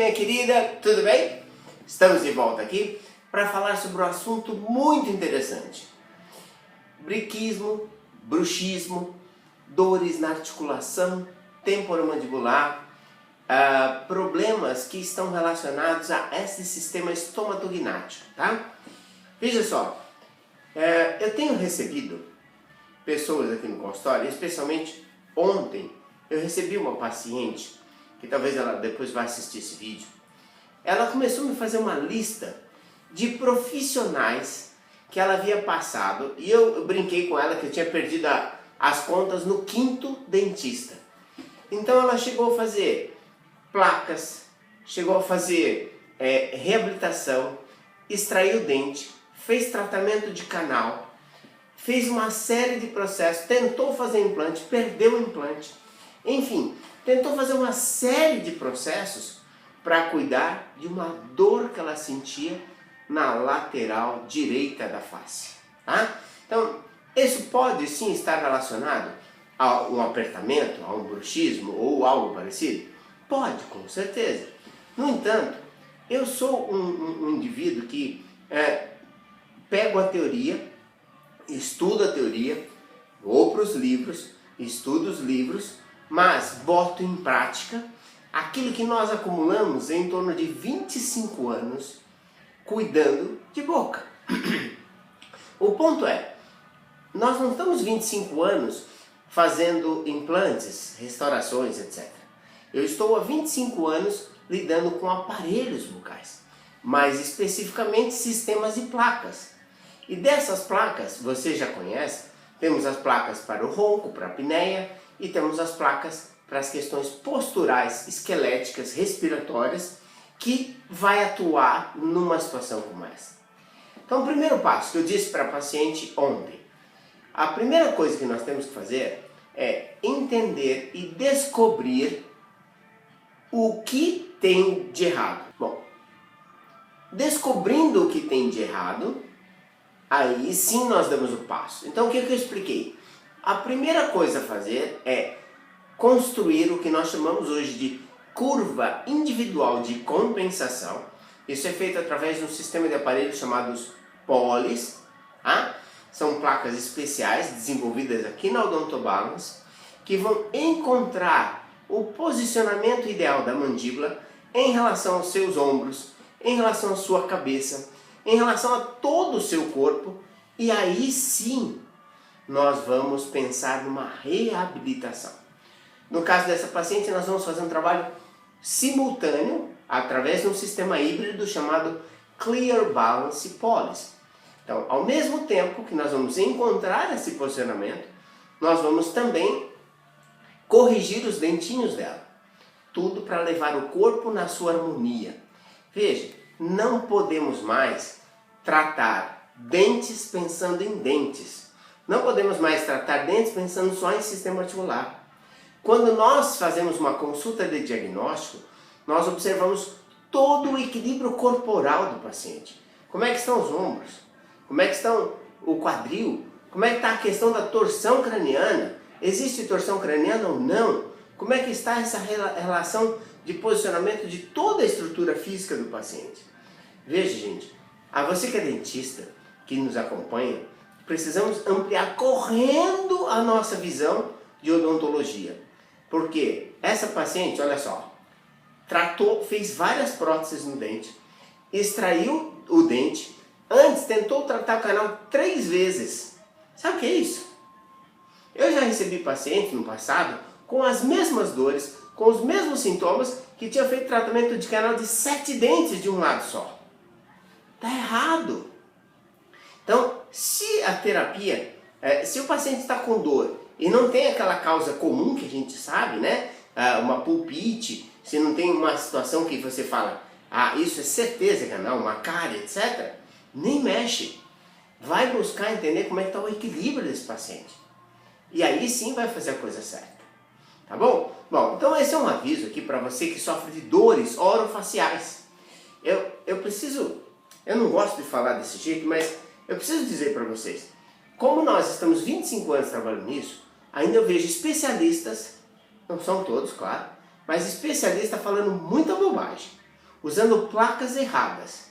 minha querida, tudo bem? Estamos de volta aqui para falar sobre um assunto muito interessante. Briquismo, bruxismo, dores na articulação temporomandibular, problemas que estão relacionados a esse sistema estomatognático, tá? Veja só, eu tenho recebido pessoas aqui no consultório, especialmente ontem, eu recebi uma paciente, que talvez ela depois vá assistir esse vídeo. Ela começou a me fazer uma lista de profissionais que ela havia passado, e eu brinquei com ela que eu tinha perdido as contas no 5º dentista. Então ela chegou a fazer placas, chegou a fazer reabilitação, extraiu o dente, fez tratamento de canal, fez uma série de processos, tentou fazer implante, perdeu o implante, enfim, tentou fazer uma série de processos para cuidar de uma dor que ela sentia na lateral direita da face, tá? Então, isso pode sim estar relacionado a um apertamento, a um bruxismo ou algo parecido? Pode, com certeza. No entanto, eu sou um indivíduo que pego a teoria, estudo a teoria, vou para os livros, estudo os livros, mas boto em prática aquilo que nós acumulamos em torno de 25 anos cuidando de boca. O ponto é, nós não estamos 25 anos fazendo implantes, restaurações, etc. Eu estou há 25 anos lidando com aparelhos bucais, mais especificamente sistemas de placas. E dessas placas, você já conhece, temos as placas para o ronco, para a apneia, e temos as placas para as questões posturais, esqueléticas, respiratórias, que vai atuar numa situação como essa. Então, o primeiro passo que eu disse para a paciente ontem, a primeira coisa que nós temos que fazer é entender e descobrir o que tem de errado. Bom, descobrindo o que tem de errado, aí sim nós damos o passo. Então, o que eu expliquei? A primeira coisa a fazer é construir o que nós chamamos hoje de curva individual de compensação. Isso é feito através de um sistema de aparelhos chamados POLIS. Tá? São placas especiais desenvolvidas aqui na Odontobalance que vão encontrar o posicionamento ideal da mandíbula em relação aos seus ombros, em relação à sua cabeça, em relação a todo o seu corpo, e aí sim nós vamos pensar numa reabilitação. No caso dessa paciente, nós vamos fazer um trabalho simultâneo através de um sistema híbrido chamado Clear Balance POLIS. Então, ao mesmo tempo que nós vamos encontrar esse posicionamento, nós vamos também corrigir os dentinhos dela. Tudo para levar o corpo na sua harmonia. Veja, não podemos mais tratar dentes pensando em dentes. Não podemos mais tratar dentes pensando só em sistema articular. Quando nós fazemos uma consulta de diagnóstico, nós observamos todo o equilíbrio corporal do paciente. Como é que estão os ombros? Como é que estão o quadril? Como é que está a questão da torção craniana? Existe torção craniana ou não? Como é que está essa relação de posicionamento de toda a estrutura física do paciente? Veja, gente, a você que é dentista, que nos acompanha, precisamos ampliar correndo a nossa visão de odontologia. Porque essa paciente, olha só, fez várias próteses no dente, extraiu o dente, antes tentou tratar o canal 3 vezes. Sabe o que é isso? Eu já recebi paciente no passado com as mesmas dores, com os mesmos sintomas, que tinha feito tratamento de canal de 7 dentes de um lado só. Está errado. Então, se a terapia, se o paciente está com dor e não tem aquela causa comum que a gente sabe, né? Uma pulpite, se não tem uma situação que você fala, isso é certeza, canal, uma cárie, etc., nem mexe. Vai buscar entender como é que está o equilíbrio desse paciente. E aí sim vai fazer a coisa certa. Tá bom? Bom, então esse é um aviso aqui para você que sofre de dores orofaciais. Eu não gosto de falar desse jeito, mas eu preciso dizer para vocês, como nós estamos 25 anos trabalhando nisso, ainda eu vejo especialistas, não são todos, claro, mas especialistas falando muita bobagem. usando placas erradas.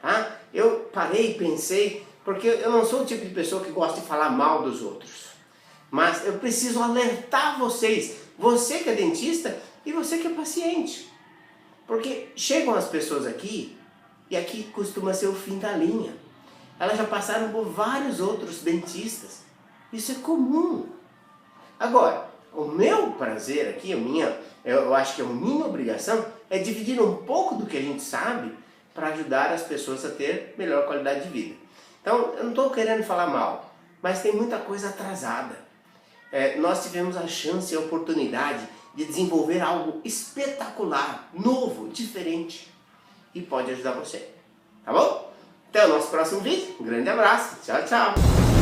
Tá? Eu parei e pensei, porque eu não sou o tipo de pessoa que gosta de falar mal dos outros. Mas eu preciso alertar vocês, você que é dentista e você que é paciente. Porque chegam as pessoas aqui, e aqui costuma ser o fim da linha. Elas já passaram por vários outros dentistas. Isso é comum. Agora, o meu prazer aqui, eu acho que a minha obrigação é dividir um pouco do que a gente sabe para ajudar as pessoas a ter melhor qualidade de vida. Então, eu não estou querendo falar mal, mas tem muita coisa atrasada. Nós tivemos a chance e a oportunidade de desenvolver algo espetacular, novo, diferente e pode ajudar você. Tá bom? Até o nosso próximo vídeo. Um grande abraço. Tchau, tchau.